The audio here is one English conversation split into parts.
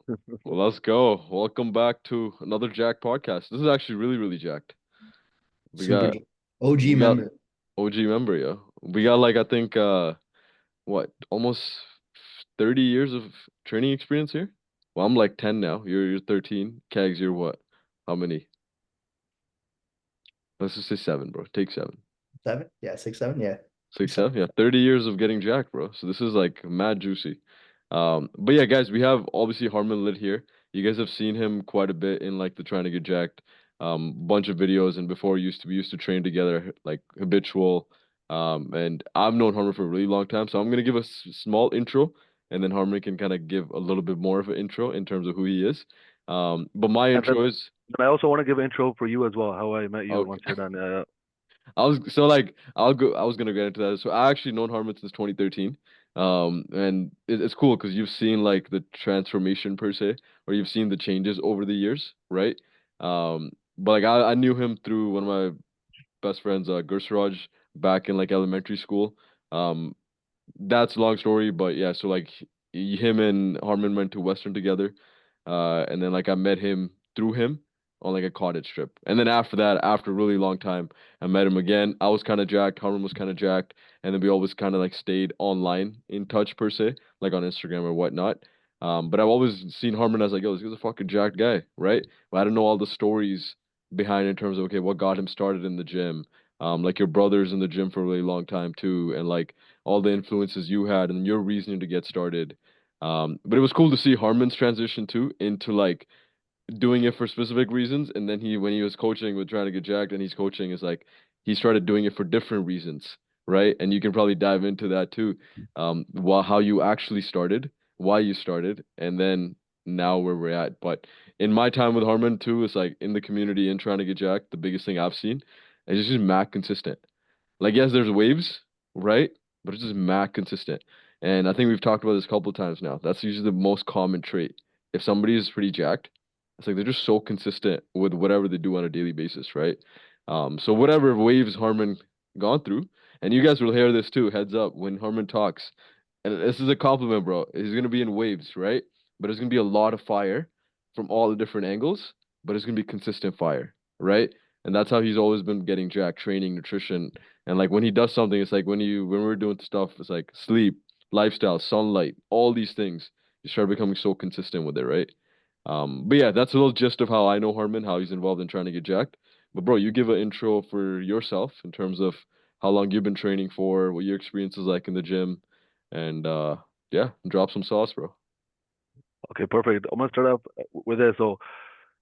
Well, let's go. Welcome back to another Jack podcast. This is actually really, really jacked. We Super got J- OG we got member. OG member, yeah. We got like I think what, almost 30 years of training experience here? Well, I'm like 10 now. You're 13. Kags, you're what? How many? Let's just say seven, bro. Take seven. Seven? Yeah, 6, 7. Yeah. Six, Seven. seven, yeah, 30 years of getting jacked, bro. So this is like mad juicy. But yeah, guys, we have obviously Harman Litt here. You guys have seen him quite a bit in like the trying to get jacked bunch of videos, and before we used to train together like habitual. And I've known Harman for a really long time, so I'm gonna give a small intro, and then Harman can kind of give a little bit more of an intro in terms of who he is. But my And intro is then I also want to give an intro for you as well, how I met you once okay. you're done. I was gonna get into that. So I actually known Harmon since 2013. And it's cool because you've seen like the transformation per se, or you've seen the changes over the years, right? But like I knew him through one of my best friends, Gursaraj, back in like elementary school. Um, that's a long story, but yeah, so like him and Harmon went to Western together. And then like I met him through him on like a cottage trip. And then after that, after a really long time, I met him again. I was kind of jacked, Harmon was kind of jacked, and then we always kind of like stayed online in touch per se, like on Instagram or whatnot. But I've always seen Harmon as like, yo, this guy's a fucking jacked guy, right? But I don't know all the stories behind in terms of okay, what got him started in the gym. Like your brother's in the gym for a really long time too, and like all the influences you had and your reasoning to get started. But it was cool to see Harmon's transition too into like doing it for specific reasons, and then when he was coaching with trying to get jacked, and he's coaching is like he started doing it for different reasons, right? And you can probably dive into that too, how you actually started, why you started, and then now where we're at. But in my time with Harmon too, it's like in the community and trying to get jacked, the biggest thing I've seen is just mad consistent. Like, yes, there's waves, right? But it's just mad consistent. And I think we've talked about this a couple of times now. That's usually the most common trait. If somebody is pretty jacked, it's like they're just so consistent with whatever they do on a daily basis, right? So whatever waves Harmon gone through, and you guys will hear this too, heads up, when Harmon talks. And this is a compliment, bro. He's gonna be in waves, right? But there's gonna be a lot of fire from all the different angles, but it's gonna be consistent fire, right? And that's how he's always been getting jacked, training, nutrition, and like when he does something, it's like when we're doing stuff, it's like sleep, lifestyle, sunlight, all these things. You start becoming so consistent with it, right? But yeah, that's a little gist of how I know Harmon, how he's involved in trying to get jacked. But bro, you give an intro for yourself in terms of how long you've been training for, what your experience is like in the gym, and yeah, drop some sauce, bro. Okay, perfect. I'm gonna start off with this. So,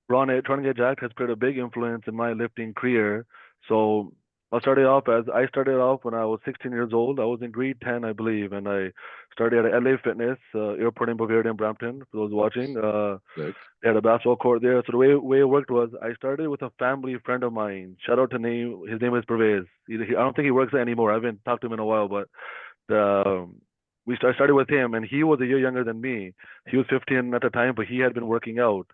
Rounit, trying to get jacked has played a big influence in my lifting career. So, I started off when I was 16 years old. I was in grade 10, I believe, and I started at LA Fitness, airport in Bavaria in Brampton. For those watching, Sick. they had a basketball court there. So the way it worked was I started with a family friend of mine. Shout out to name. His name is Pervez. I don't think he works there anymore. I haven't talked to him in a while, but the I started with him, and he was a year younger than me. He was 15 at the time, but he had been working out.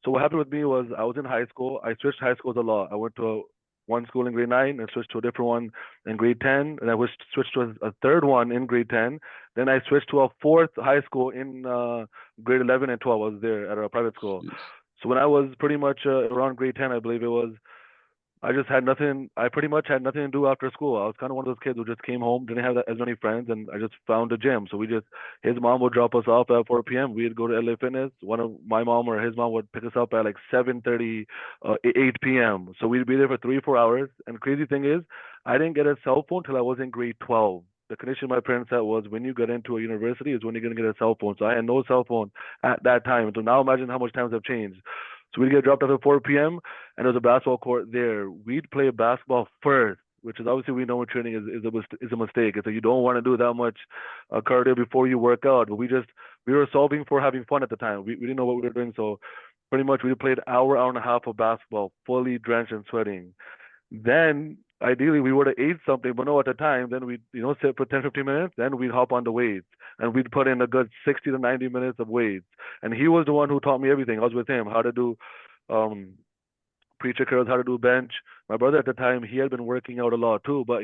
So what happened with me was I was in high school. I switched high schools a lot. I went to one school in grade 9 and switched to a different one in grade 10, and I was switched to a third one in grade 10. Then I switched to a fourth high school in grade 11 and 12. I was there at a private school. Jeez. So when I was pretty much around grade 10, I believe it was, I just had nothing. I pretty much had nothing to do after school. I was kind of one of those kids who just came home, didn't have as many friends, and I just found a gym. So his mom would drop us off at 4 p.m. We'd go to LA Fitness. One of my mom or his mom would pick us up at like 7:30, 8 p.m. So we'd be there for 3, 4 hours. And crazy thing is, I didn't get a cell phone till I was in grade 12. The condition my parents had was when you get into a university is when you're gonna get a cell phone. So I had no cell phone at that time. So now imagine how much times have changed. So we'd get dropped off at 4 p.m. and there's a basketball court there. We'd play basketball first, which is obviously we know when training is a mistake. It's like you don't want to do that much cardio before you work out. But we were solving for having fun at the time. We didn't know what we were doing, so pretty much we played hour and a half of basketball, fully drenched and sweating. Then ideally we would have ate something, but no, at the time, then we'd, sit for 10, 15 minutes, then we'd hop on the weights and we'd put in a good 60 to 90 minutes of weights. And he was the one who taught me everything. I was with him, how to do um preacher curls, how to do bench. My brother at the time, he had been working out a lot too, but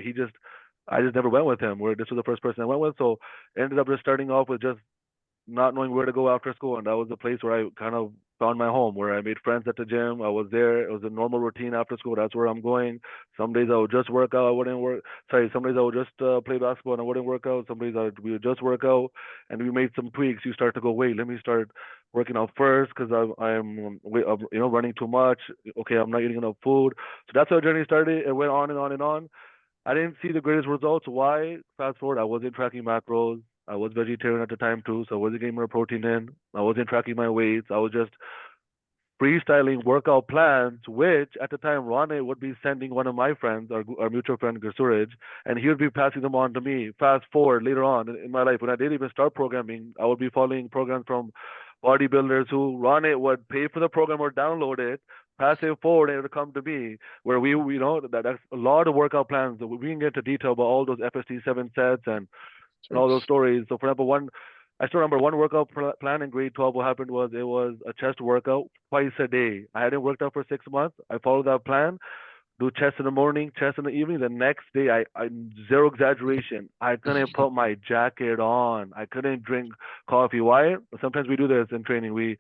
I just never went with him. Where this was the first person I went with, so I ended up just starting off with just not knowing where to go after school, and that was the place where I kind of found my home, where I made friends at the gym. I was there. It was a normal routine after school. That's where I'm going. Some days I would just work out. I wouldn't work. Sorry, some days I would just play basketball and I wouldn't work out. Some days we would just work out, and we made some tweaks. You start to go, wait, let me start working out first because I'm running too much. Okay, I'm not eating enough food. So that's how the journey started. It went on and on and on. I didn't see the greatest results. Why? Fast forward, I wasn't tracking macros. I was vegetarian at the time too, so I wasn't getting more protein in. I wasn't tracking my weights. I was just freestyling workout plans, which at the time Rounit would be sending one of my friends, our mutual friend Suraj, and he would be passing them on to me. Fast forward later on in my life, when I didn't even start programming, I would be following programs from bodybuilders who Rounit would pay for the program or download it, pass it forward, and it would come to me, where that's a lot of workout plans. We can get into detail about all those FST 7 sets and all those stories. So, for example, I still remember one workout plan in grade 12. What happened was it was a chest workout twice a day. I hadn't worked out for 6 months. I followed that plan. Do chest in the morning, chest in the evening. The next day, I zero exaggeration. I couldn't put my jacket on. I couldn't drink coffee. Why? Sometimes we do this in training. We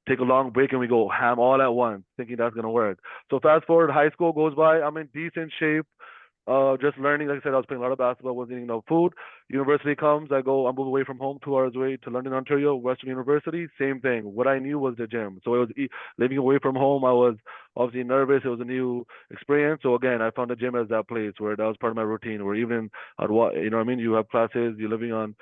take a long break and we go ham all at once, thinking that's gonna work. So fast forward, high school goes by. I'm in decent shape. Just learning. Like I said, I was playing a lot of basketball, wasn't eating enough food. University comes, I move away from home, 2 hours away to London, Ontario, Western University. Same thing. What I knew was the gym. So it was living away from home. I was obviously nervous. It was a new experience. So again, I found the gym as that place where that was part of my routine. Where even you know what I mean? You have classes, you're living on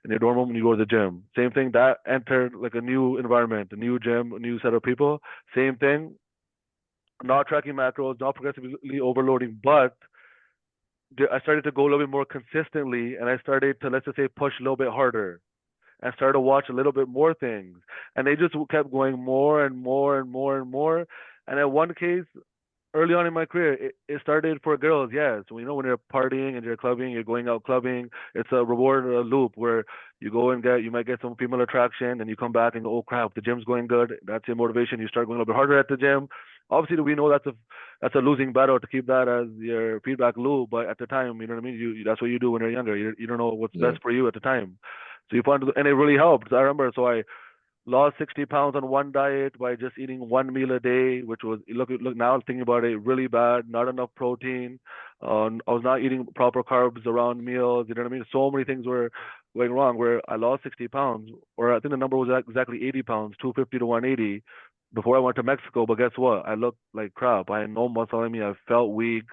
in your dorm room, and you go to the gym. Same thing. That entered like a new environment, a new gym, a new set of people. Same thing. Not tracking macros, not progressively overloading, but I started to go a little bit more consistently, and I started to, let's just say, push a little bit harder and started to watch a little bit more things. And they just kept going more and more and more and more. And in one case, early on in my career, it started for girls, yes. When when you're partying and you're clubbing, you're going out clubbing, it's a reward loop where you might get some female attraction, and you come back and go, oh crap, the gym's going good. That's your motivation. You start going a little bit harder at the gym. Obviously, we know that's a losing battle to keep that as your feedback loop. But at the time, you know what I mean. That's what you do when you're younger. You don't know what's Yeah. best for you at the time. So you find, and it really helped. I remember, so I lost 60 pounds on one diet by just eating one meal a day, which was look now thinking about it, really bad. Not enough protein. I was not eating proper carbs around meals. You know what I mean? So many things were going wrong. Where I lost 60 pounds, or I think the number was exactly 80 pounds, 250 to 180, before I went to Mexico. But guess what? I looked like crap. I had no muscle in me. I felt weak.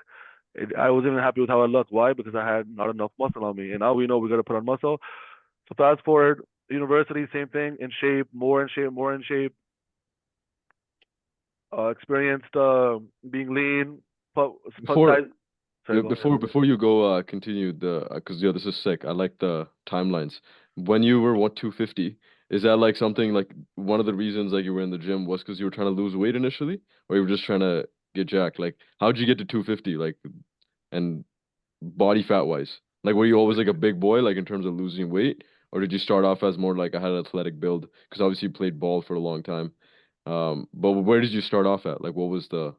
I wasn't even happy with how I looked. Why? Because I had not enough muscle on me. And now we know we got to put on muscle. So fast forward, university, same thing, in shape, more in shape, more in shape. Experienced being lean, plus Before size. Sorry, go ahead. before you go continue the because this is sick. I like the timelines. When you were 250, is that like something like one of the reasons like you were in the gym was because you were trying to lose weight initially, or you were just trying to get jacked? Like, how'd you get to 250? Like, and body fat wise, like were you always like a big boy like in terms of losing weight, or did you start off as more like I had an athletic build? Because obviously you played ball for a long time. But where did you start off at? Like, what was the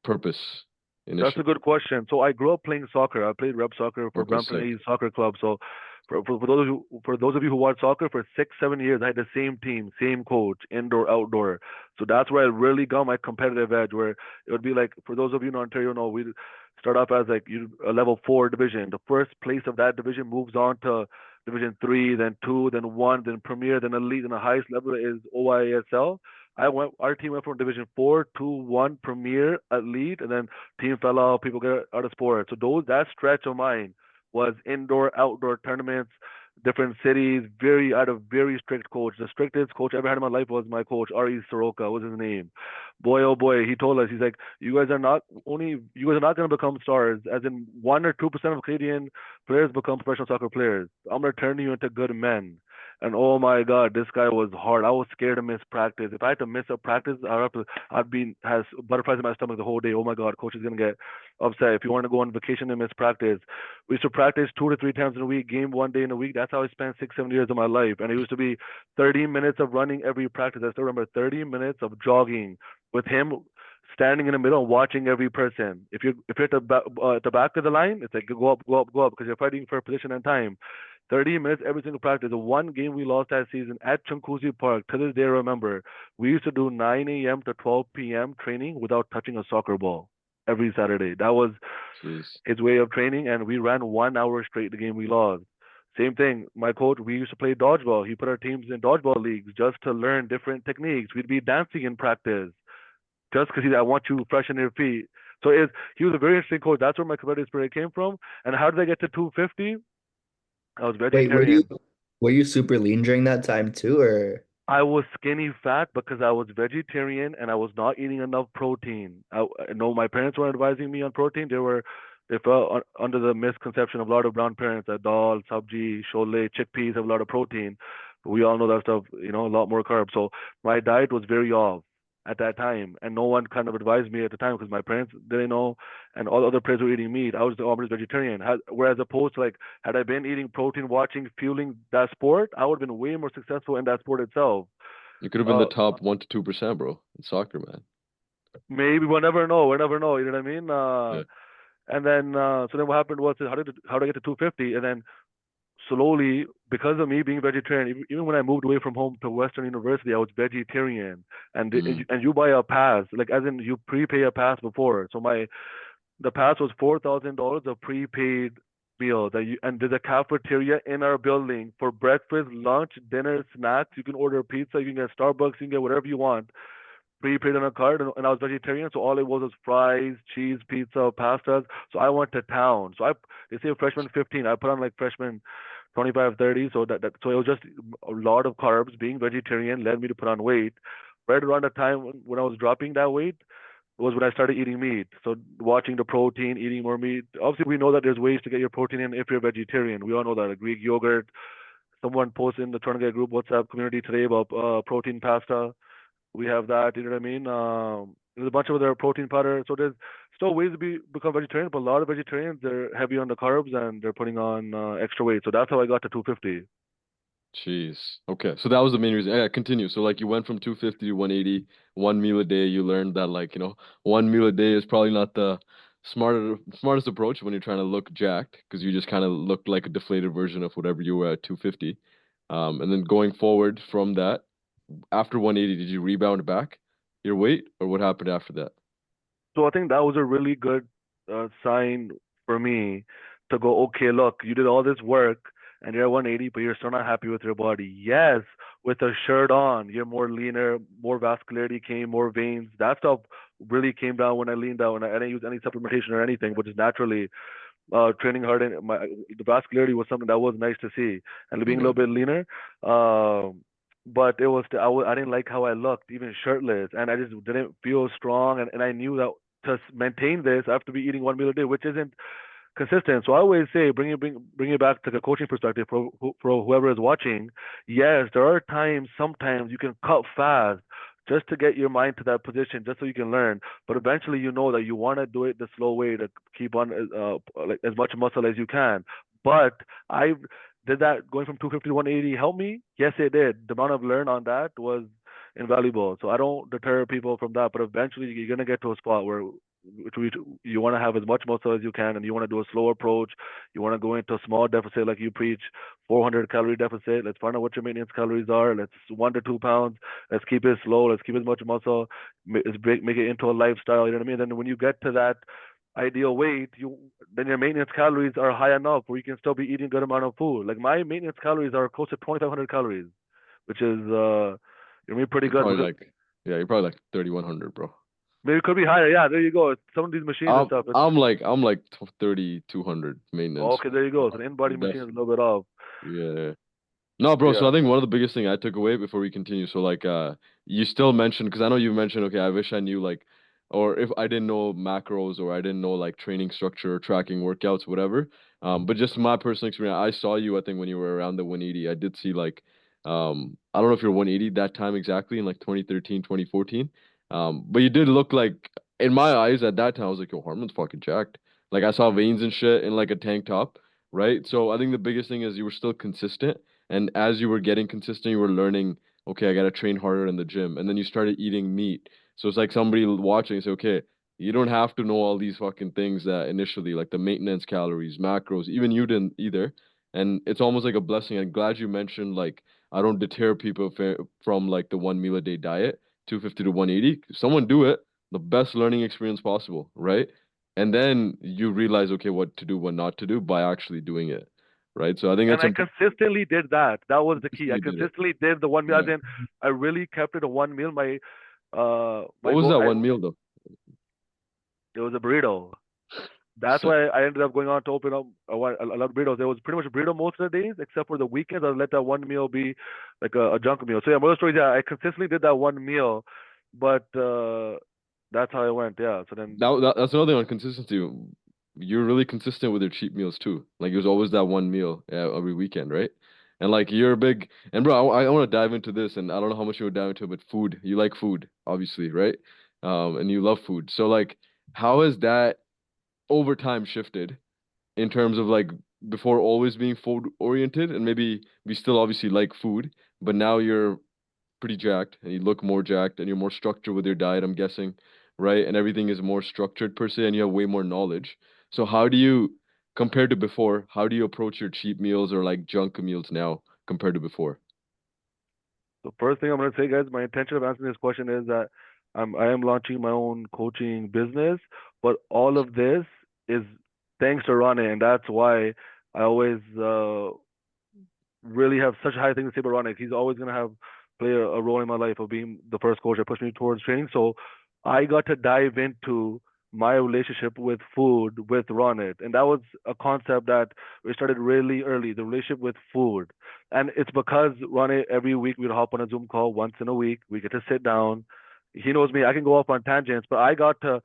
purpose That's a initially? good question. So I grew up playing soccer. I played rep soccer for Okay, Brampton sick. East Soccer Club. So for those of you who watch soccer for 6 7 years, I had the same team, same coach, indoor outdoor. So that's where I really got my competitive edge. Where it would be like, for those of you in Ontario know, we start off as like a level 4 division. The first place of that division moves on to Division 3, then 2, then 1, then Premier, then Elite, and the highest level is OISL. Our team went from Division 4 to 1 Premier Elite, and then team fell off. People get out of sport. So that stretch of mine was indoor, outdoor tournaments, different cities. I had a very strict coach. The strictest coach I ever had in my life was my coach, R.E. Soroka was his name. Boy, oh boy, he told us, he's like, you guys are not going to become stars. As in 1 or 2% of Canadian players become professional soccer players. I'm going to turn you into good men. And oh my God, this guy was hard. I was scared to miss practice. If I had to miss a practice, I'd be has butterflies in my stomach the whole day. Oh my God, coach is gonna get upset. If you want to go on vacation and miss practice, we used to practice 2 to 3 times in a week, game one day in a week. That's how I spent 6 7 years of my life. And it used to be 30 minutes of running every practice. I still remember 30 minutes of jogging with him standing in the middle and watching every person. If you're at the back of the line, it's like go up, go up, go up because you're fighting for position and time. 30 minutes every single practice. The one game we lost that season at Chunkuzi Park, to this day, I remember, we used to do 9 a.m. to 12 p.m. training without touching a soccer ball every Saturday. That was Jeez. his way of training, and we ran 1 hour straight the game we lost. Same thing, my coach, we used to play dodgeball. He put our teams in dodgeball leagues just to learn different techniques. We'd be dancing in practice just because I want you fresh on your feet. So he was a very interesting coach. That's where my competitive spirit came from. And how did I get to 250? I was Wait, were you vegetarian. were you super lean during that time too, or I was skinny fat because I was vegetarian and I was not eating enough protein. No, my parents weren't advising me on protein. They fell under the misconception of a lot of brown parents that dal, sabji, chole, chickpeas have a lot of protein. But we all know that stuff, a lot more carbs. So my diet was very off at that time, and no one kind of advised me at the time because my parents didn't know, and all the other parents were eating meat. I was the almost vegetarian. Whereas opposed to like, had I been eating protein, watching, fueling that sport, I would have been way more successful in that sport itself. You could have been the Uh, top 1 to 2%, bro, in soccer, man. Maybe we'll never know. We'll never know. You know what I mean? Yeah. And then so then what happened was how did I get to 250? And then slowly, because of me being vegetarian, even when I moved away from home to Western University, I was vegetarian. And Mm. you buy a pass, like as in you prepay a pass before. So the pass was $4,000 a prepaid meal that you and there's a cafeteria in our building for breakfast, lunch, dinner, snacks. You can order pizza, you can get Starbucks, you can get whatever you want prepaid on a card, and I was vegetarian, so all it was fries, cheese, pizza, pastas. So I went to town. They say freshman 15, I put on like freshman 25, 30. So it was just a lot of carbs. Being vegetarian led me to put on weight. Right around the time when I was dropping that weight was when I started eating meat. So watching the protein, eating more meat. Obviously, we know that there's ways to get your protein in if you're vegetarian. We all know that. Like Greek yogurt. Someone posted in the Tourniquet group WhatsApp community today about protein pasta. We have that, you know what I mean? There's a bunch of other protein powder. So there's still ways to become vegetarian, but a lot of vegetarians they're heavy on the carbs and they're putting on extra weight. So that's how I got to 250. Jeez. Okay. So that was the main reason. Yeah, continue. So like you went from 250 to 180, 1 meal a day. You learned that like, 1 meal a day is probably not the smartest approach when you're trying to look jacked because you just kind of looked like a deflated version of whatever you were at 250. And then going forward from that, after 180, did you rebound back your weight or what happened after that? So I think that was a really good sign for me to go, okay, look, you did all this work and you're at 180, but you're still not happy with your body. Yes, with a shirt on, you're more leaner, more vascularity came, more veins. That stuff really came down when I leaned out and I didn't use any supplementation or anything, but just naturally training hard and the vascularity was something that was nice to see and being a little Okay. bit leaner. But it was I didn't like how I looked even shirtless and I just didn't feel strong and I knew that to maintain this I have to be eating 1 meal a day, which isn't consistent. So I always say, bring it back to the coaching perspective for whoever is watching. Yes, there are times, sometimes you can cut fast just to get your mind to that position, just so you can learn. But eventually, you know that you want to do it the slow way to keep on like as much muscle as you can. But I did that going from 250 to 180 help me? Yes, it did. The amount I've learned on that was invaluable. So I don't deter people from that, but eventually you're gonna get to a spot where you want to have as much muscle as you can, and you want to do a slow approach. You want to go into a small deficit, like you preach, 400 calorie deficit. Let's find out what your maintenance calories are. Let's 1 to 2 pounds. Let's keep it slow. Let's keep as much muscle. Make it into a lifestyle. You know what I mean? Then when you get to that ideal weight, then your maintenance calories are high enough where you can still be eating a good amount of food. Like my maintenance calories are close to 2,500 calories, which is you know, pretty You're good. probably like, yeah, you're probably like 3,100, bro. Maybe it could be higher. Yeah, there you go. Some of these machines and I'm stuff. I'm like 3,200 maintenance. Okay, there you go. So the in-body Def machine is a little bit off. yeah. No, bro. So Yeah. I think one of the biggest thing I took away before we continue. So like, you still mentioned because I know you mentioned. Okay, I wish I knew like, or if I didn't know macros or I didn't know like training structure, tracking workouts, whatever. But just my personal experience, I saw you. I think when you were around the 180, I did see like, I don't know if you're 180 that time exactly in like 2013, 2014. But you did look like, in my eyes at that time, I was like, yo, Harman's fucking jacked. Like I saw veins and shit in like a tank top, right? So I think the biggest thing is you were still consistent and as you were getting consistent, you were learning, okay, I gotta train harder in the gym. And then you started eating meat. So it's like somebody watching and say, okay, you don't have to know all these fucking things that initially, like the maintenance calories, macros, even you didn't either. And it's almost like a blessing. I'm glad you mentioned like I don't deter people from like the 1 meal a day diet, 250 to 180. Someone do it, the best learning experience possible, right? And then you realize, okay, what to do, what not to do by actually doing it, right? So I think And that's I important. consistently did that. That was the key. I You did it. consistently did the one meal. As Yeah. in, I really kept it a one meal. My What was goal. that 1 meal though? It was a burrito. That's So, why I ended up going on to open up a lot of burritos. It was pretty much a burrito most of the days, except for the weekends. I let that one meal be like a junk meal. So yeah, moral story. Yeah, I consistently did that one meal, but that's how it went. Yeah. So then, that's another thing on consistency. You're really consistent with your cheat meals too. Like there's always that 1 meal every weekend, right? And like you're a big and bro, I want to dive into this, and I don't know how much you would dive into it, but food. You like food, obviously, right? And you love food. So like, how has that over time shifted in terms of like before always being food oriented, and maybe we still obviously like food, but now you're pretty jacked and you look more jacked and you're more structured with your diet, I'm guessing, right? And everything is more structured per se and you have way more knowledge. So how do you compared to before, how do you approach your cheap meals or like junk meals now compared to before? the first thing I'm gonna say, guys, my intention of answering this question is that I am launching my own coaching business, but all of this is thanks to Ronnie, and that's why I always really have such high things to say about Rounit. He's always gonna have play a role in my life of being the first coach that pushed me towards training. So I got to dive into my relationship with food with Rounit, and that was a concept that we started really early. The relationship with food, and it's because Rounit every week we'd hop on a Zoom call once in a week. We get to sit down. He knows me. I can go off on tangents, but I got to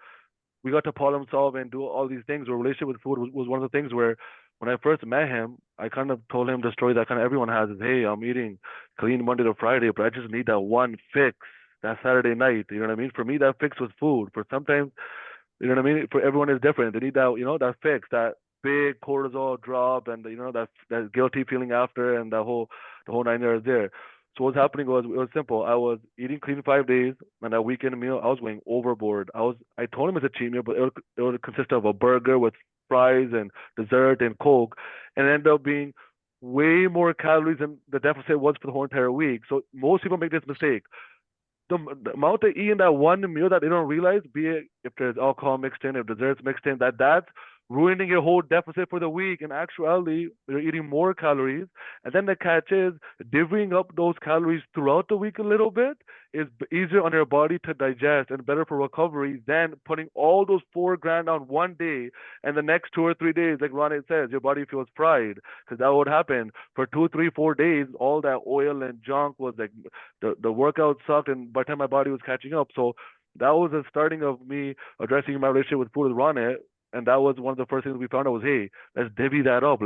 we got to problem solve and do all these things. Our relationship with food was one of the things where when I first met him, I kind of told him the story that kind of everyone has is, hey, I'm eating clean Monday to Friday, but I just need that one fix that Saturday night. You know what I mean? For me, that fix was food. For sometimes, you know what I mean? For everyone is different. They need that, that fix, that big cortisol drop, and that guilty feeling after, and the whole 9 years there. So what's happening was it was simple. I was eating clean 5 days, and that weekend meal I was going overboard. I told him it's a cheat meal, but it would consist of a burger with fries and dessert and Coke, and it ended up being way more calories than the deficit was for the whole entire week. So most people make this mistake. The amount they eat in that one meal that they don't realize, be it if there's alcohol mixed in, if desserts mixed in, that's ruining your whole deficit for the week. In actuality, you're eating more calories. And then the catch is divvying up those calories throughout the week a little bit is easier on your body to digest and better for recovery than putting all those 4 grand on one day and the next 2 or 3 days, like Ronnie says, your body feels fried because that would happen for 2, 3, 4 days. All that oil and junk was like the workout sucked, and by the time my body was catching up, so that was the starting of me addressing my relationship with food with Ronit. And that was one of the first things we found out was, hey, let's divvy that up.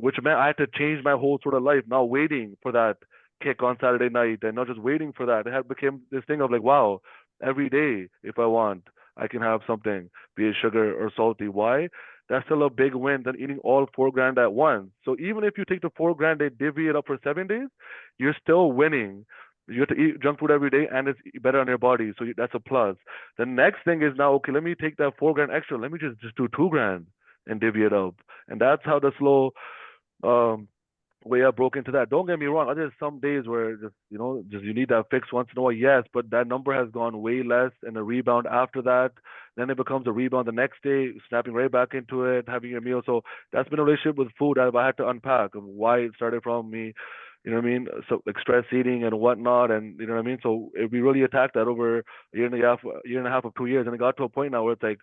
Which meant I had to change my whole sort of life, not waiting for that kick on Saturday night and not just waiting for that. It had became this thing of like, wow, every day if I want, I can have something, be it sugar or salty. Why? That's still a big win than eating all 4 grand at once. So even if you take the 4 grand and divvy it up for 7 days, you're still winning. You have to eat junk food every day, and it's better on your body, so that's a plus. The next thing is now, okay, let me take that 4 grand extra. Let me just do 2 grand and divvy it up, and that's how the slow um way I broke into that. Don't get me wrong. There's some days where just you need that fix once in a while, yes, but that number has gone way less, and a rebound after that. Then it becomes a rebound the next day, snapping right back into it, having a meal. So that's been a relationship with food I had to unpack of why it started from me. You know what I mean? So like stress eating and whatnot, and you know what I mean. So we really attacked that over a year and a half of 2 years, and it got to a point now where it's like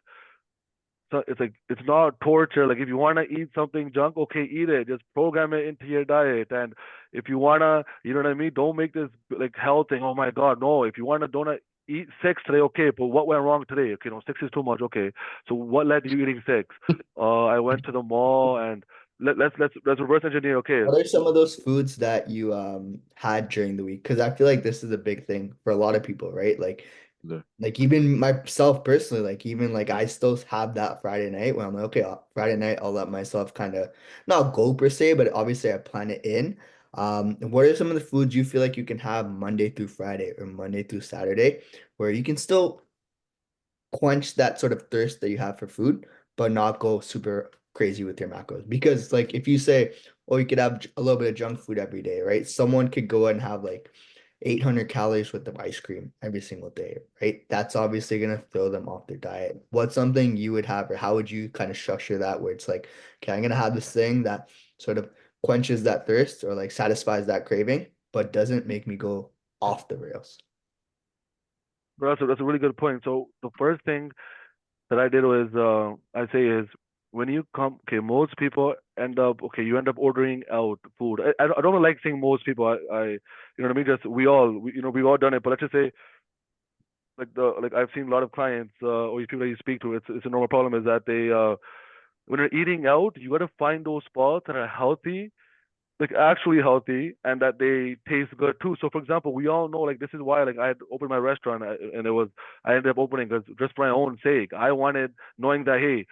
so it's like it's not torture. Like if you wanna eat something junk, okay, eat it. Just program it into your diet. And if you wanna, you know what I mean, don't make this like health thing. Oh my God, no. If you wanna don't eat six today, okay, but what went wrong today? Okay, no, six is too much. Okay, so what led to you eating six? I went to the mall and let's reverse engineer. Okay, What are some of those foods that you had during the week? Because I feel like this is a big thing for a lot of people, right? The, Like even myself personally, like even like I still have that Friday night when I'm like, okay, Friday night I'll let myself kind of not go per se, but obviously I plan it in. What are some of the foods you feel like you can have Monday through Friday or Monday through Saturday, where you can still quench that sort of thirst that you have for food, but not go super crazy with your macros? Because like if you say, or you could have a little bit of junk food every day, right? Someone could go and have like 800 calories worth of ice cream every single day, right? That's obviously gonna throw them off their diet. What's something you would have, or how would you kind of structure that where it's like, okay, I'm gonna have this thing that sort of quenches that thirst or like satisfies that craving, but doesn't make me go off the rails. But that's a really good point. So the first thing that I did was I say is when you come, okay, most people end up, okay, you end up ordering out food. I don't like saying most people. You know what I mean? Just you know, we've all done it. But let's just say like I've seen a lot of clients or people that you speak to. It's a normal problem is that they when you're eating out, you got to find those spots that are healthy, like actually healthy, and that they taste good too. So for example, we all know like this is why like I had opened my restaurant and it was I ended up opening because just for my own sake, I wanted knowing that hey,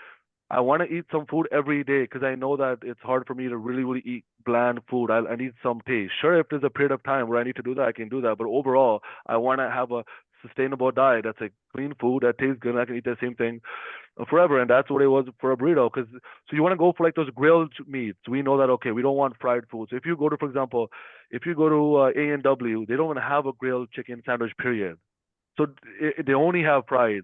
I want to eat some food every day because I know that it's hard for me to really eat bland food. I need some taste. Sure, if there's a period of time where I need to do that, I can do that. But overall, I want to have a sustainable diet that's like clean food that tastes good and I can eat the same thing forever. And that's what it was for a burrito. Because so you want to go for like those grilled meats. We know that okay, we don't want fried food. So if you go to, for example, if you go to A&W, they don't even have a grilled chicken sandwich. Period. So they only have fried.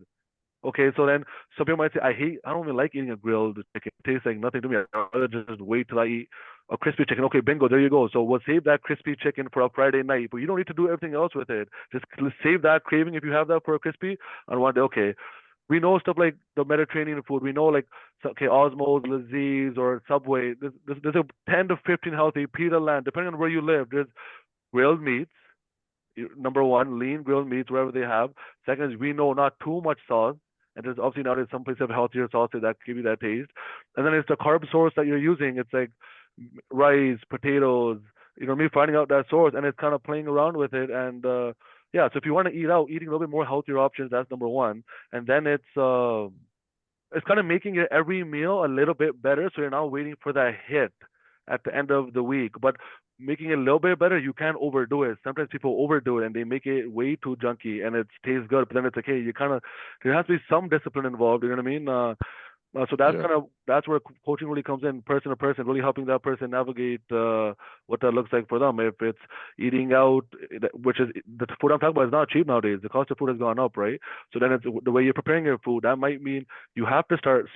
Okay, so then some people might say, I don't even like eating a grilled chicken. It tastes like nothing to me. I'd rather just wait till I eat a crispy chicken. Okay, bingo, there you go. So we'll save that crispy chicken for a Friday night, but you don't need to do everything else with it. Just save that craving if you have that for a crispy on one day. Okay, we know stuff like the Mediterranean food. We know like, okay, Osmos, Laziz, or Subway. There's a 10 to 15 healthy pita land, depending on where you live. There's grilled meats. Number one, lean grilled meats wherever they have. Second is we know not too much sauce. And there's obviously nowadays some places have healthier sauces that give you that taste. And then it's the carb source that you're using. It's like rice, potatoes, you know, me finding out that source and it's kind of playing around with it. And yeah, so if you want to eat out, eating a little bit more healthier options, that's number one. And then it's kind of making your every meal a little bit better so you're not waiting for that hit at the end of the week. But making it a little bit better, you can't overdo it. Sometimes people overdo it and they make it way too junky and it tastes good, but then it's like, hey, you kind of there has to be some discipline involved. You know what I mean? So that's Yeah. kind of that's where coaching really comes in, person to person, really helping that person navigate what that looks like for them. If it's eating out, which is the food I'm talking about is not cheap nowadays. The cost of food has gone up, right? So then it's the way you're preparing your food. That might mean you have to start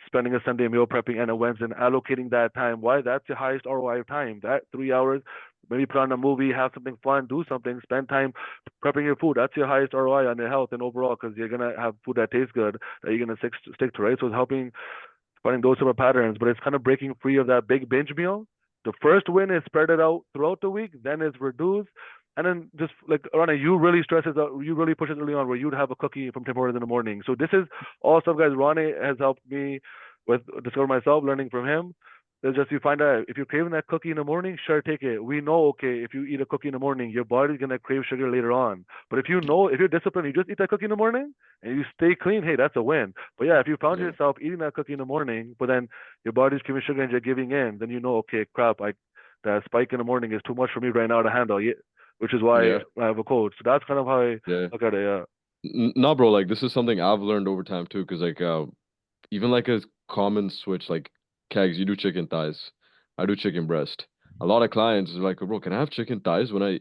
spending a Sunday meal prepping and a Wednesday and allocating that time. Why? That's the highest ROI of time. That 3 hours. Maybe put on a movie, have something fun, do something, spend time prepping your food. That's your highest ROI on your health and overall because you're gonna have food that tastes good that you're gonna stick to, right? So it's helping finding those sort of patterns, but it's kind of breaking free of that big binge meal. The first win is spread it out throughout the week, then it's reduced. And then just like Rana, you really stresses out, you really push it early on where you'd have a cookie from Tim Hortons in the morning. So this is all stuff, guys. Ronnie has helped me with discover myself, learning from him. It's just you find out if you're craving that cookie in the morning, sure, take it. We know, okay, if you eat a cookie in the morning, your body's gonna crave sugar later on. But if you know, if you're disciplined, you just eat that cookie in the morning and you stay clean, hey, that's a win. But yeah, if you found Yeah. yourself eating that cookie in the morning, but then your body's craving sugar and you're giving in, then you know, okay, crap, that spike in the morning is too much for me right now to handle. Yeah, which is why Yeah. I have a coach. So that's kind of how I Yeah. look at it. Yeah. No, bro, like this is something I've learned over time too, because like even like a common switch, like kegs, you do chicken thighs, I do chicken breast. A lot of clients are like, bro, can I have chicken thighs when I?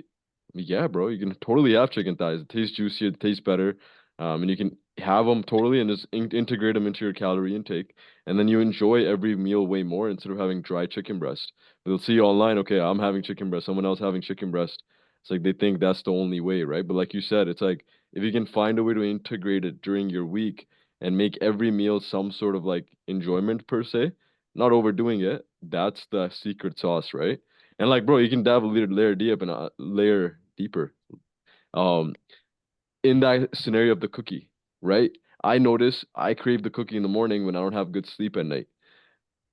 Yeah, bro, you can totally have chicken thighs. It tastes juicier, it tastes better, and you can have them totally and just integrate them into your calorie intake, and then you enjoy every meal way more instead of having dry chicken breast. They'll see online, okay, I'm having chicken breast, someone else having chicken breast. It's like they think that's the only way, right? But like you said, it's like if you can find a way to integrate it during your week and make every meal some sort of like enjoyment per se, not overdoing it. That's the secret sauce, right? And like, bro, you can dive a layer deep and layer deeper. Um, in that scenario of the cookie, right? I notice I crave the cookie in the morning when I don't have good sleep at night,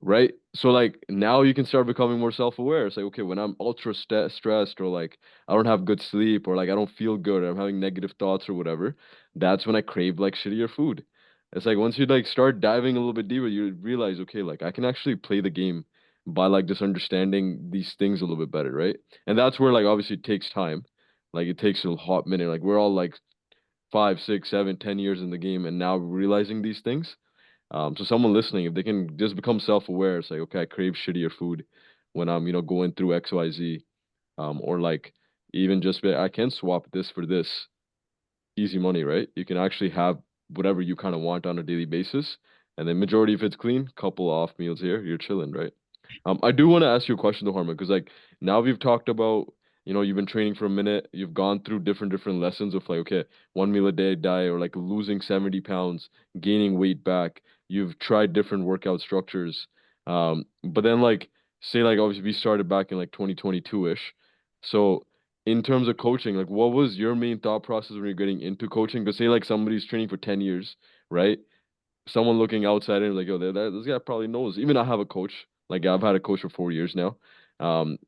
right? So like now you can start becoming more self-aware. It's like, okay, when I'm ultra stressed or like I don't have good sleep or like I don't feel good or I'm having negative thoughts or whatever, that's when I crave like shittier food. It's like once you like start diving a little bit deeper, you realize, okay, like I can actually play the game by like just understanding these things a little bit better, right? And that's where like obviously it takes time. Like it takes a hot minute. Like we're all like 5, 6, 7, 10 years in the game and now realizing these things. So someone listening, if they can just become self-aware, it's like, okay, I crave shittier food. when I'm, going through XYZ. Or like even just I can swap this for this, easy money, right? You can actually have whatever you kind of want on a daily basis. And then majority if it's clean, couple off meals here, you're chilling, right? I do want to ask you a question though, Harman, because like now we've talked about, you've been training for a minute, you've gone through different lessons of like, okay, 1 meal a day diet or like losing 70 pounds, gaining weight back. You've tried different workout structures. But then like say like obviously we started back in like 2022-ish. So in terms of coaching, like what was your main thought process when you're getting into coaching? Because say like somebody's training for 10 years, right? Someone looking outside and like, yo, this guy probably knows. Even I have a coach. Like I've had a coach for 4 years now. Um,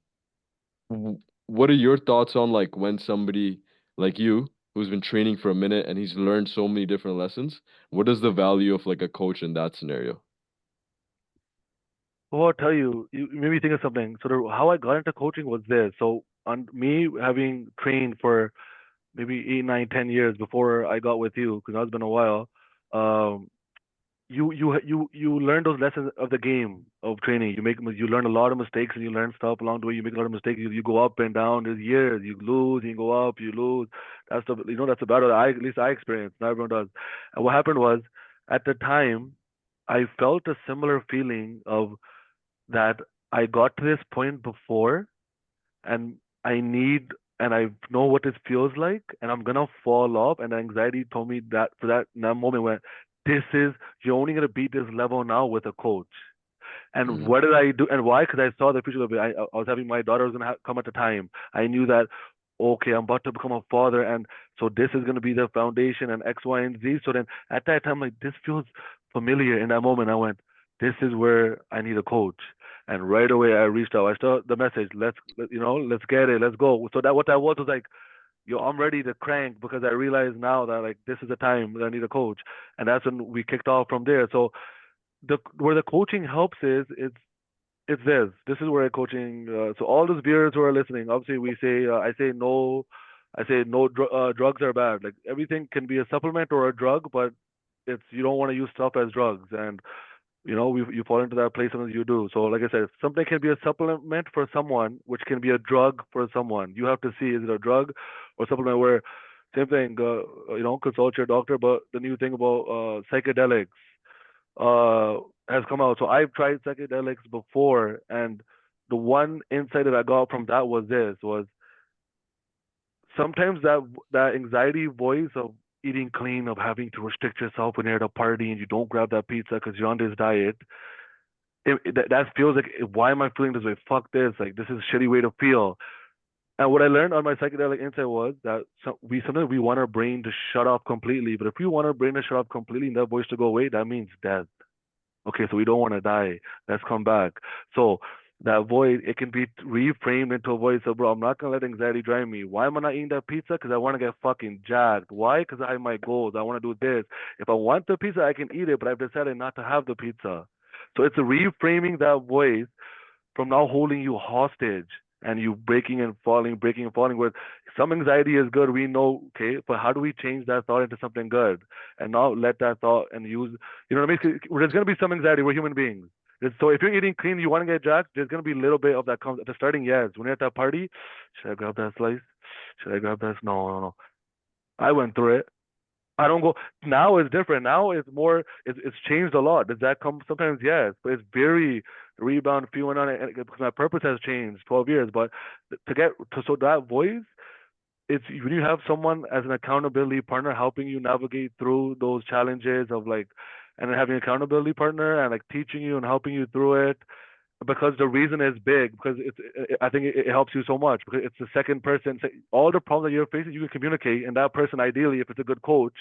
what are your thoughts on like when somebody like you who's been training for a minute and he's learned so many different lessons, what is the value of like a coach in that scenario? Well, I'll tell you, you made me think of something. So how I got into coaching was this. So on me having trained for maybe 8, 9, 10 years before I got with you, because it's been a while. Um, you learn those lessons of the game of training. You learn a lot of mistakes and you learn stuff along the way. You make a lot of mistakes. You go up and down. There's years. You lose. You go up. You lose. That's the battle that at least I experienced. Not everyone does. And what happened was, at the time, I felt a similar feeling of that I got to this point before and I need and I know what it feels like and I'm gonna fall off and anxiety told me that for that moment when this is you're only gonna beat this level now with a coach. And Mm, what did I do and why? Because I saw the future of it. I was having my daughter was gonna come at the time. I knew that okay, I'm about to become a father, and so this is gonna be the foundation and X, Y, and Z. So then at that time, like this feels familiar. In that moment, I went, this is where I need a coach. And right away, I reached out. I started the message. Let's get it. Let's go. So that what that was like, yo, I'm ready to crank because I realize now that like this is the time that I need a coach, and that's when we kicked off from there. So the where the coaching helps is it's this. This is where coaching. So all those viewers who are listening, obviously we say I say no, drugs are bad. Like everything can be a supplement or a drug, but it's you don't want to use stuff as drugs. And you fall into that place sometimes you do. So like I said, something can be a supplement for someone, which can be a drug for someone. You have to see is it a drug or supplement where same thing. Consult your doctor. But the new thing about psychedelics uh has come out. So I've tried psychedelics before, and the one insight that I got from that was this: was sometimes that anxiety voice of eating clean, of having to restrict yourself when you're at a party and you don't grab that pizza because you're on this diet. That feels like why am I feeling this way? Fuck this! Like this is a shitty way to feel. And what I learned on my psychedelic insight was that sometimes we want our brain to shut off completely, but if we want our brain to shut off completely and that voice to go away, that means death. Okay, so we don't want to die. Let's come back. So that void, it can be reframed into a voice of, bro, I'm not gonna let anxiety drive me. Why am I not eating that pizza? Because I want to get fucking jacked. Why? Because I have my goals. I want to do this. If I want the pizza, I can eat it, but I've decided not to have the pizza. So it's reframing that voice from now holding you hostage and you breaking and falling. Where some anxiety is good, we know, okay, but how do we change that thought into something good and not let that thought and use, you know what I mean? There's going to be some anxiety. We're human beings. So if you're eating clean, you want to get jacked, there's going to be a little bit of that comes at the starting. Yes, when you're at that party, should I grab that slice? Should I grab this? No, no, no. I went through it. I don't go now. It's different. Now it's more. It's changed a lot. Does that come? Sometimes yes, but it's very rebound, fueling on it. Because my purpose has changed 12 years. But to get to so that voice, it's when you have someone as an accountability partner helping you navigate through those challenges of like, and then having an accountability partner and like teaching you and helping you through it. Because the reason is big, because I think it helps you so much because it's the second person. All the problems that you're facing, you can communicate, and that person, ideally, if it's a good coach,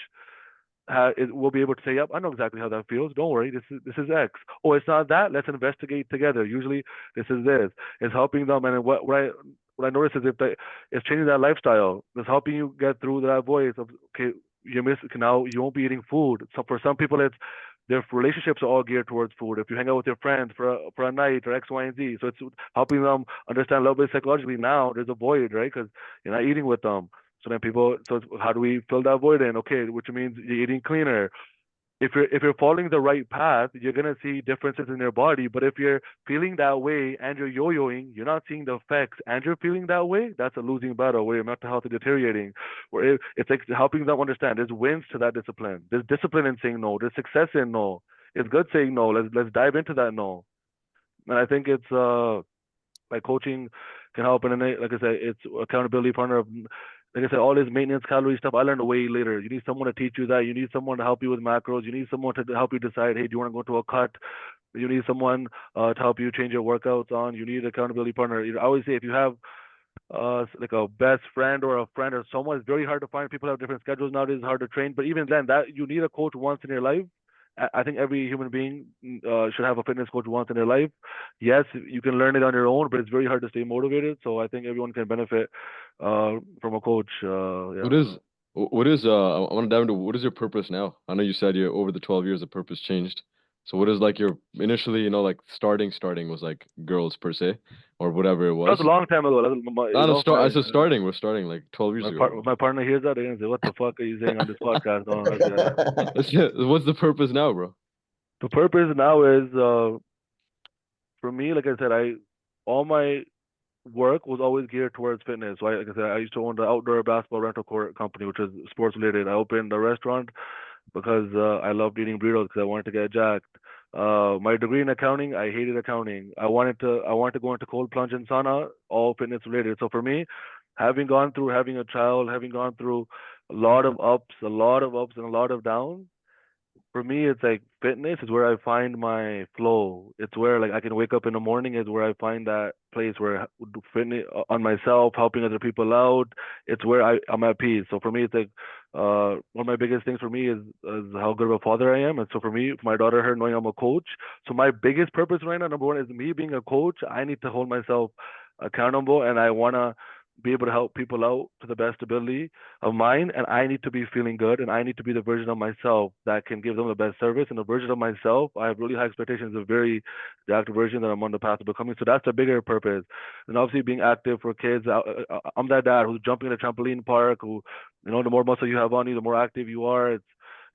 it will be able to say, "Yep, I know exactly how that feels. Don't worry, this is X. Oh, it's not that. Let's investigate together. Usually, this is this. It's helping them, and what I notice is it's changing that lifestyle. It's helping you get through that voice of okay, you miss now you won't be eating food. So for some people, it's their relationships are all geared towards food. If you hang out with your friends for a night or X, Y, and Z, so it's helping them understand a little bit psychologically. Now there's a void, right? Because you're not eating with them. So then how do we fill that void in? Okay, which means you're eating cleaner. if you're following the right path, you're gonna see differences in your body. But if you're feeling that way and you're yo-yoing, you're not seeing the effects, and you're feeling that way. That's a losing battle where your mental health is deteriorating. Where it's like helping them understand there's wins to that discipline. There's discipline in saying no. There's success in no. It's good saying no. Let's dive into that no. And I think it's like coaching can help. And then, like I said, it's accountability partner of, like I said, all this maintenance calorie stuff. I learned way later. You need someone to teach you that. You need someone to help you with macros. You need someone to help you decide, hey, do you want to go to a cut? You need someone to help you change your workouts on. You need an accountability partner. I always say if you have like a best friend or a friend or someone, it's very hard to find. People have different schedules nowadays. It's hard to train. But even then, that you need a coach once in your life. I think every human being should have a fitness coach once in their life. Yes, you can learn it on your own, but it's very hard to stay motivated. So I think everyone can benefit from a coach. Yeah. What is what is I want to dive into what is your purpose now? I know you said you over the 12 years the purpose changed. So what is like your initially, like starting was like girls per se or whatever it That was a was. long time ago. I know My I said starting, we're starting like 12 years ago, bro. my partner hears that, they're gonna say, "What the fuck are you saying on this podcast?" No, okay. What's the purpose now, bro? The purpose now is for me, like I said, I all my work was always geared towards fitness. So like I said, I used to own the outdoor basketball rental court company, which is sports related. I opened a restaurant because I loved eating burritos because I wanted to get jacked. My degree in accounting, I hated accounting. I wanted to go into cold plunge and sauna, all fitness related. So for me, having gone through having a child, having gone through a lot of ups and a lot of downs, for me, it's like fitness is where I find my flow. It's where like I can wake up in the morning is where I find that place where fitness on myself, helping other people out. It's where I'm at peace. So for me, it's like one of my biggest things for me is how good of a father I am. And so for me, my daughter, her knowing I'm a coach. So my biggest purpose right now, number one, is me being a coach. I need to hold myself accountable, and I wanna be able to help people out to the best ability of mine, and I need to be feeling good, and I need to be the version of myself that can give them the best service. And the version of myself, I have really high expectations of very the active version that I'm on the path to becoming. So that's the bigger purpose. And obviously being active for kids. I'm that dad who's jumping in a trampoline park. Who, the more muscle you have on you, the more active you are. It's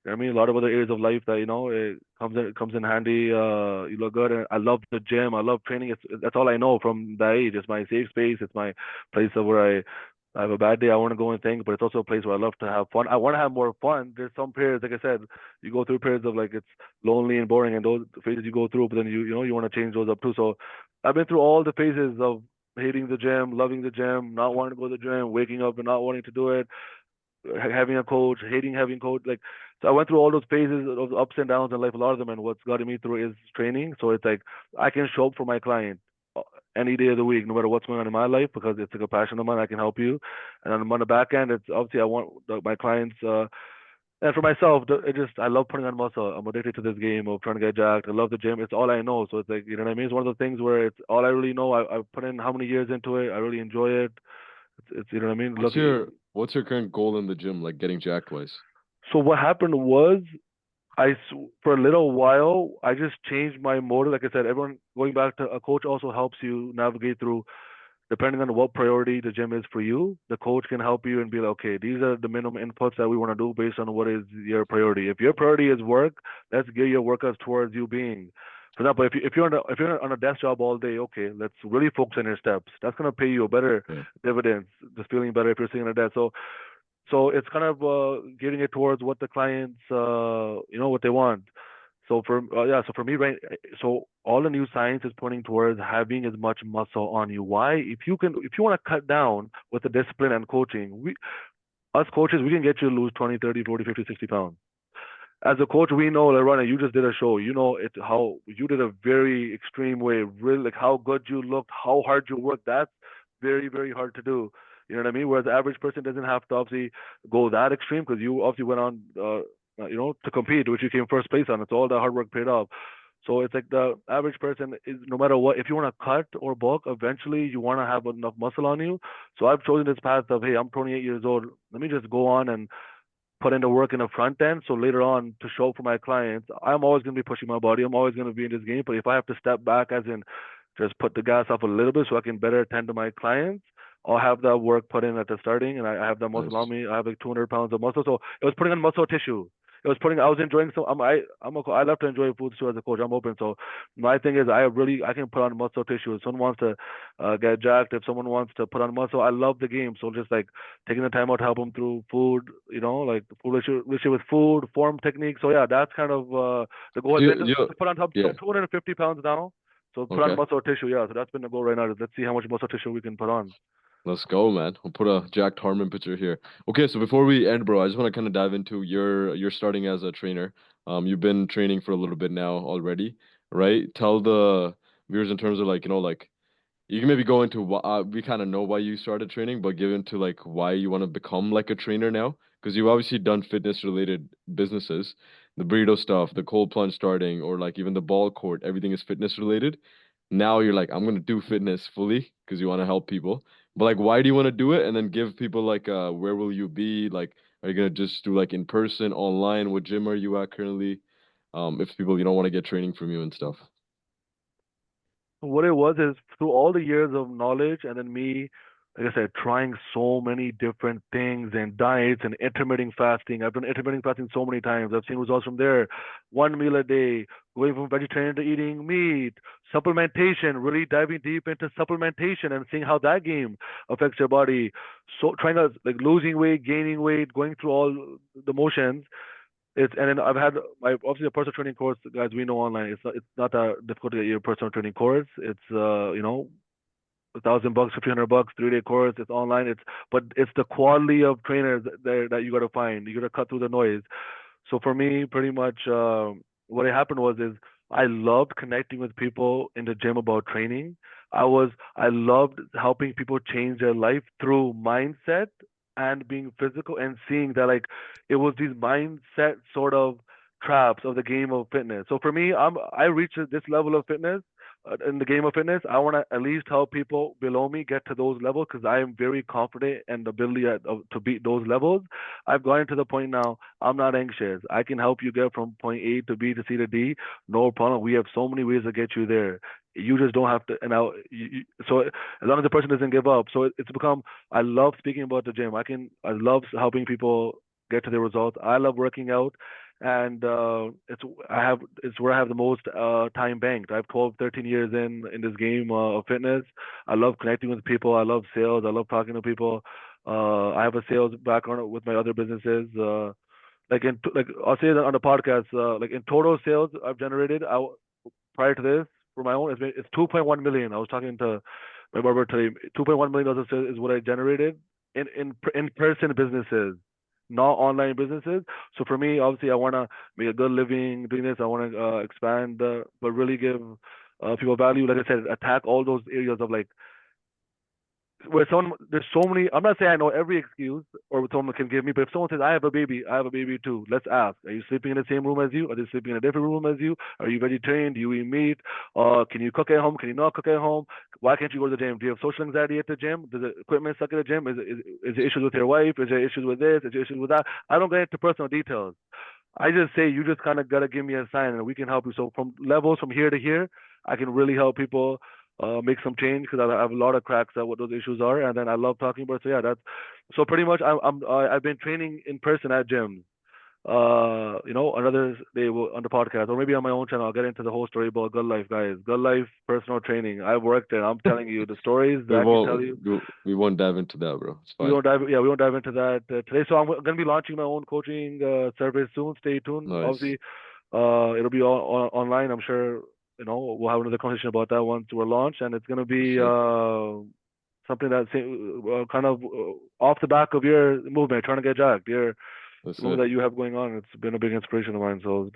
you know what I mean, a lot of other areas of life that it comes in handy. You look good, and I love the gym. I love training. That's all I know from that age. It's my safe space. It's my place of where I have a bad day, I want to go and think, but it's also a place where I love to have fun. I want to have more fun. There's some periods, like I said, you go through periods of like it's lonely and boring, and those phases you go through, but then you want to change those up too. So I've been through all the phases of hating the gym, loving the gym, not wanting to go to the gym, waking up and not wanting to do it, having a coach, hating having coach. Like, so I went through all those phases of ups and downs in life, a lot of them, and what's gotten me through is training. So it's like I can show up for my client any day of the week, no matter what's going on in my life, because it's like a passion of mine. I can help you, and on the back end, it's obviously I want my clients. And for myself, I love putting on muscle. I'm addicted to this game of trying to get jacked. I love the gym. It's all I know. So it's like, you know what I mean? It's one of those things where it's all I really know. I've put in how many years into it. I really enjoy it. It's you know what I mean? What's what's your current goal in the gym, like getting jacked wise? So what happened was for a little while, I just changed my motive. Like I said, everyone going back to a coach also helps you navigate through, depending on what priority the gym is for you. The coach can help you and be like, okay, these are the minimum inputs that we want to do based on what is your priority. If your priority is work, let's gear your workouts towards you being. For example, if you're on a desk job all day, okay, let's really focus on your steps. That's gonna pay you a better Yeah. dividends. Just feeling better if you're sitting on a desk. So it's kind of gearing it towards what the clients what they want. So for me, right, so all the new science is pointing towards having as much muscle on you. Why? If you want to cut down with the discipline and coaching, us coaches, we can get you to lose 20, 30, 40, 50, 60 pounds. As a coach, we know, like, Ronnie, you just did a show. You know it how you did a very extreme way, really, like how good you looked, how hard you worked. That's very, very hard to do. You know what I mean? Whereas the average person doesn't have to obviously go that extreme because you obviously went on, to compete, which you came first place on. It's all the hard work paid off. So it's like the average person is no matter what, if you want to cut or bulk, eventually you want to have enough muscle on you. So I've chosen this path of, hey, I'm 28 years old. Let me just go on and put in the work in the front end. So later on to show for my clients, I'm always going to be pushing my body. I'm always going to be in this game. But if I have to step back, as in just put the gas off a little bit so I can better attend to my clients, I'll have that work put in at the starting, and I have that muscle on Nice. me. I have like 200 pounds of muscle. So it was putting on muscle tissue. it was putting. I was enjoying some. I love to enjoy foods too as a coach. I'm open. So my thing is, I can put on muscle tissue. If someone wants to get jacked, if someone wants to put on muscle, I love the game. So just like taking the time out to help them through food, like the food issue with food, form technique. So yeah, that's kind of the goal has been You to put on top. yeah. I'm 250 pounds now. So put on Okay. muscle tissue, yeah. So that's been the goal right now. Let's see how much muscle tissue we can put on. Let's go, man. We'll put a Jack Harman picture here. Okay, so before we end, bro, I just want to kind of dive into your starting as a trainer. You've been training for a little bit now already, right? Tell the viewers in terms of like, like you can maybe go into why we kind of know why you started training, but give into like why you want to become like a trainer now, because you've obviously done fitness related businesses, the burrito stuff, the cold plunge starting, or like even the ball court, everything is fitness related. Now you're like, I'm gonna do fitness fully because you want to help people. But like, why do you want to do it? And then give people like, where will you be? Like, are you gonna just do like in person, online? What gym are you at currently? If people want to get training from you and stuff. What it was is through all the years of knowledge and then me, like I said, trying so many different things and diets and intermittent fasting. I've done intermittent fasting so many times. I've seen results from there. 1 meal a day, going from vegetarian to eating meat, supplementation, really diving deep into supplementation and seeing how that game affects your body. So trying to like losing weight, gaining weight, going through all the motions. And then I've had my obviously a personal training course, guys. We know online. It's not that difficult to get your personal training course. It's $1,000, $1,500, 3-day course. It's online. But it's the quality of trainers there that you got to find. You got to cut through the noise. So for me, pretty much, what happened was is I loved connecting with people in the gym about training. I loved helping people change their life through mindset and being physical and seeing that like it was these mindset sort of traps of the game of fitness. So for me, I reached this level of fitness in the game of fitness. I want to at least help people below me get to those levels because I am very confident in the ability to beat those levels. I've gotten to the point now. I'm not anxious. I can help you get from point A to B to C to D. No problem. We have so many ways to get you there. You just don't have to. And now, so as long as the person doesn't give up. So it's become. I love speaking about the gym. I love helping people get to their results. I love working out, and it's where I have the most time banked. I have 12, 13 years in this game of fitness. I love connecting with people. I love sales. I love talking to people. I have a sales background with my other businesses. Like I'll say that on the podcast. Like in total sales I've generated, prior to this for my own, it's 2.1 million. I was talking to my barber today. 2.1 million dollars is what I generated in person businesses, not online businesses. So for me, obviously, I want to make a good living doing this. I want to expand, but really give people value. Like I said, attack all those areas of like where someone there's so many. I'm not saying I know every excuse or what someone can give me, but if someone says I have a baby too, let's ask: Are you sleeping in the same room as you? Are they sleeping in a different room as you? Are you vegetarian? Do you eat meat? Can you cook at home? Can you not cook at home? Why can't you go to the gym? Do you have social anxiety at the gym? Does the equipment suck at the gym? Is there issues with your wife? Is there issues with this? Is there issues with that? I don't get into personal details. I just say you just kind of gotta give me a sign and we can help you. So from levels from here to here, I can really help people make some change because I have a lot of cracks at what those issues are, and then I love talking about. It. So yeah, that's so pretty much. I've been training in person at gyms. Another day on the podcast or maybe on my own channel, I'll get into the whole story about Good Life, guys. Good Life personal training. I've worked there. I'm telling you the stories that We I can tell won't you. we won't dive into that, bro. It's We fine. won't dive. Yeah, we won't dive into that today. So I'm gonna be launching my own coaching service soon. Stay tuned. Nice. Obviously, it'll be all online. I'm sure we'll have another conversation about that once we're launched, and it's gonna For be sure. something that's kind of off the back of your movement, trying to get jacked. Your That's the movement it. that you have going on. It's been a big inspiration of mine. So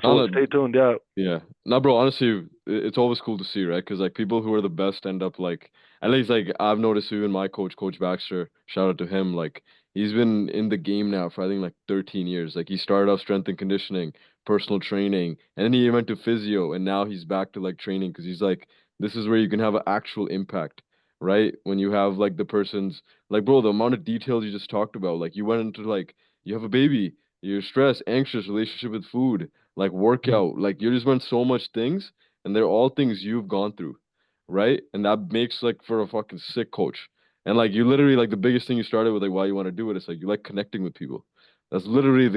No, stay tuned. Yeah. yeah. No, bro, honestly, it's always cool to see, right? Because like people who are the best end up like at least like I've noticed even my coach, Coach Baxter, shout out to him, like he's been in the game now for I think like 13 years. Like he started off strength and conditioning, personal training, and then he went to physio and now he's back to like training because he's like this is where you can have an actual impact, right? When you have like the person's like bro, the amount of details you just talked about, like you went into like you have a baby, you're stressed, anxious, relationship with food like workout, like you just went so much things, and they're all things you've gone through, right? And that makes like for a fucking sick coach. And like you literally like the biggest thing you started with like why you want to do it is like you like connecting with people. That's literally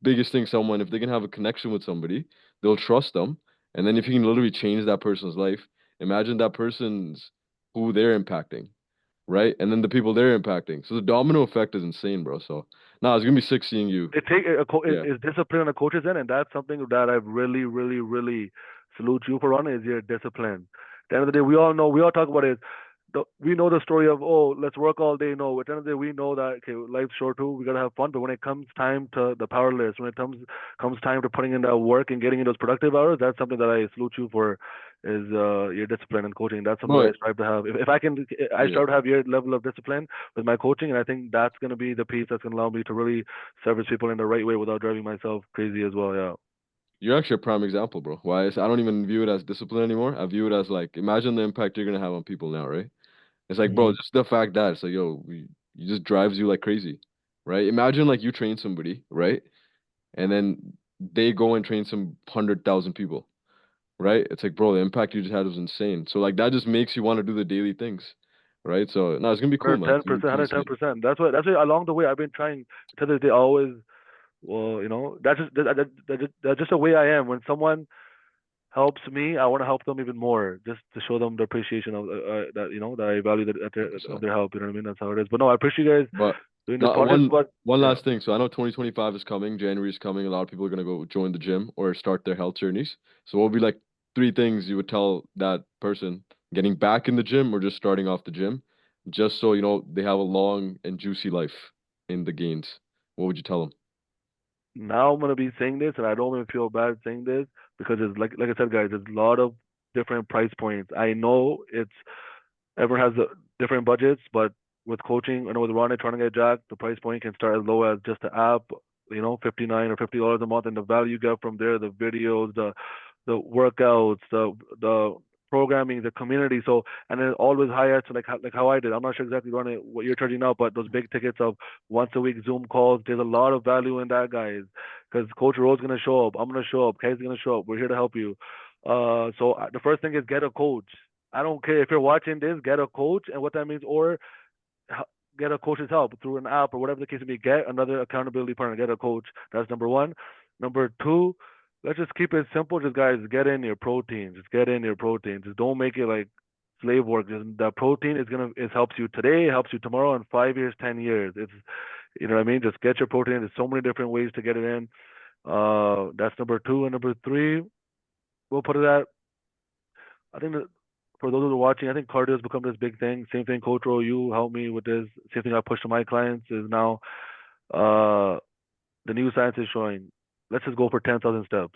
biggest thing, someone, if they can have a connection with somebody, they'll trust them. And then if you can literally change that person's life, imagine that person's who they're impacting, right? And then the people they're impacting. So the domino effect is insane, bro. So nah, it's gonna be sick seeing you. It take Yeah. is discipline on a coach's end, and that's something that I really, really, really salute you for on is your discipline. At the end of the day, we all talk about it. We know the story of, oh, let's work all day. No, at the end of the day, we know that okay, life's short too. We gotta have fun. But when it comes time to the power list, when it comes time to putting in that work and getting in those productive hours, that's something that I salute you for. Is your discipline and coaching. That's something that I But strive to have. If I can, I yeah, strive to have your level of discipline with my coaching, and I think that's gonna be the piece that's gonna allow me to really service people in the right way without driving myself crazy as well. Yeah. you're actually a prime example, bro. Why I don't even view it as discipline anymore. I view it as like imagine the impact you're gonna have on people now, right? It's like, bro, Hmm. just the fact that it's like, yo, you just drives you like crazy, right? Imagine like you train somebody, right? And then they go and train some 100,000 people, right? It's like, bro, the impact you just had was insane. So like that just makes you want to do the daily things, right? So no, it's gonna be cool, man. It's 110%, gonna be 110%. That's why along the way I've been trying to this day always. Well, that's just the way I am. When someone helps me, I want to help them even more, just to show them the appreciation of that that I value of insane. their help. You know what I mean? That's how it is. But no, I appreciate you guys But doing this not podcast. But one yeah, last thing. So I know 2025 is coming, January is coming. A lot of people are gonna go join the gym or start their health journeys. So what would be like three things you would tell that person getting back in the gym or just starting off the gym, just so you know they have a long and juicy life in the gains? What would you tell them? now I'm gonna be saying this, and I don't even feel bad saying this because it's like I said, guys, there's a lot of different price points. I know everyone has different budgets, but with coaching, I know with Rounit trying to get jacked, the price point can start as low as just the app, $59 or $50 a month, and the value you get from there, the videos, the workouts, the programming, the community. So and then always higher to like how I did. I'm not sure exactly running what you're charging now, but those big tickets of once a week Zoom calls, there's a lot of value in that, guys. Because Coach Ro's gonna show up, I'm gonna show up, Kay's gonna show up. We're here to help you. So the first thing is get a coach. I don't care if you're watching this, get a coach, and what that means, or get a coach's help through an app or whatever the case may be. Get another accountability partner. Get a coach. That's number one. Number two, let's just keep it simple. Just guys, get in your protein. Just get in your protein. Just don't make it like slave work. Just, the protein it helps you today, it helps you tomorrow, in 5 years, 10 years. It's you know what I mean. Just get your protein. There's so many different ways to get it in. That's number two, and number three, we'll put it at I think that for those who are watching, I think cardio has become this big thing. Same thing, Coach Ro, you help me with this. Same thing I push to my clients is now uh, the new science is showing. Let's just go for 10,000 steps.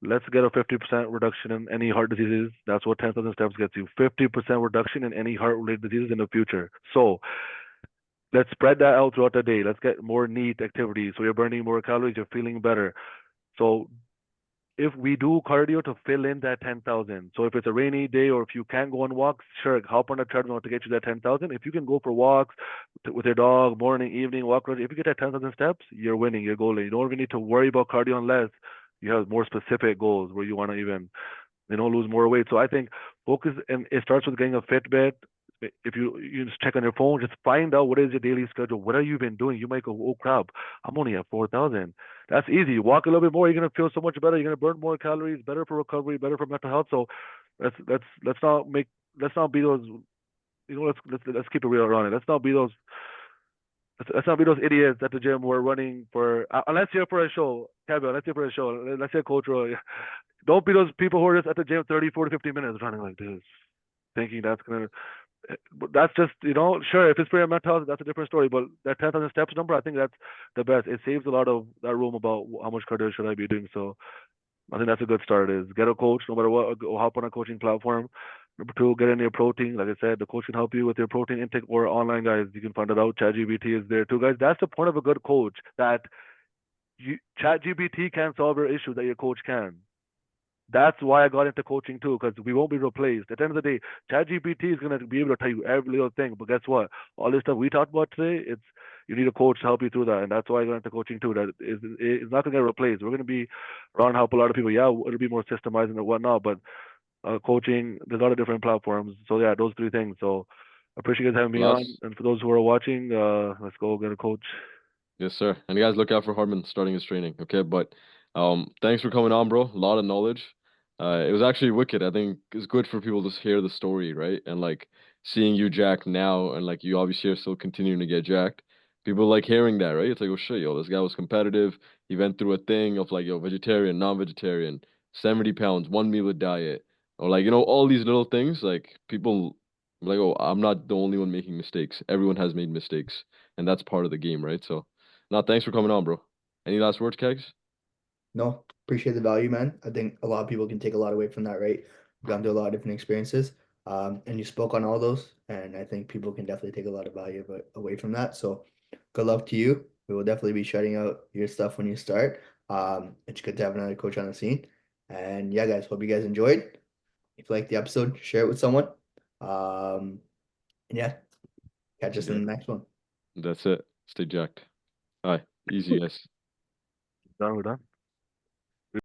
Let's get a 50% reduction in any heart diseases. That's what 10,000 steps gets you. 50% reduction in any heart-related diseases in the future. So let's spread that out throughout the day. Let's get more neat activities. So you're burning more calories, you're feeling better. So if we do cardio to fill in that 10,000. So if it's a rainy day or if you can't go on walks, sure, hop on a treadmill to get you that 10,000. If you can go for walks with your dog, morning, evening, walk around, if you get that 10,000 steps, you're winning, you're golden. You don't even need to worry about cardio unless you have more specific goals where you want to even lose more weight. So I think focus, and it starts with getting a Fitbit. If you just check on your phone, just find out what is your daily schedule. What have you been doing? You might go, oh crap, I'm only at 4,000. That's easy. Walk a little bit more. You're gonna feel so much better. You're gonna burn more calories. Better for recovery. Better for mental health. So let's not be those. Let's keep it real around it. Let's not be those idiots at the gym who are running for unless you're for a show, Kevin. Unless you're for a show. Let's say coach. Don't be those people who are just at the gym 30, 40, 50 minutes running like this, thinking that's gonna. That's just sure if it's for your mental health, that's a different story. But that 10,000 steps number, I think that's the best. It saves a lot of that room about how much cardio should I be doing. So I think that's a good start. Is get a coach no matter what. Go hop on a coaching platform. Number two, get in your protein. Like I said, the coach can help you with your protein intake or online, guys. You can find it out. ChatGPT is there too, guys. That's the point of a good coach. That ChatGPT can't solve your issue that your coach can. That's why I got into coaching too, because we won't be replaced. At the end of the day, ChatGPT is gonna be able to tell you every little thing. But guess what? All this stuff we talked about today, it's you need a coach to help you through that, and that's why I got into coaching too. That is, it's not gonna get replaced. We're gonna be around to help a lot of people. Yeah, it'll be more systemizing and whatnot, but coaching, there's a lot of different platforms. So yeah, those three things. So I appreciate you guys having me on. Last And for those who are watching, let's go get a coach. Yes, sir. And you guys look out for Harman starting his training. Okay, but thanks for coming on, bro. A lot of knowledge. It was actually wicked. I think it's good for people to hear the story, right? And like seeing you jacked now, and like you obviously are still continuing to get jacked. People like hearing that, right? It's like, oh shit, yo, this guy was competitive. He went through a thing of like, yo, vegetarian, non-vegetarian, 70 pounds, one meal a diet, or like, all these little things. Like people like, oh, I'm not the only one making mistakes. Everyone has made mistakes, and that's part of the game, right? So. No, thanks for coming on, bro. Any last words, Kegs? No, appreciate the value, man. I think a lot of people can take a lot away from that, right? Gone through a lot of different experiences. And you spoke on all those, and I think people can definitely take a lot of value away from that. So good luck to you. We will definitely be shutting out your stuff when you start. It's good to have another coach on the scene. And yeah, guys, hope you guys enjoyed. If you liked the episode, share it with someone. And yeah, catch us Yeah, in the next one. that's it. Stay jacked. All right, easy, guys. Done, we're done.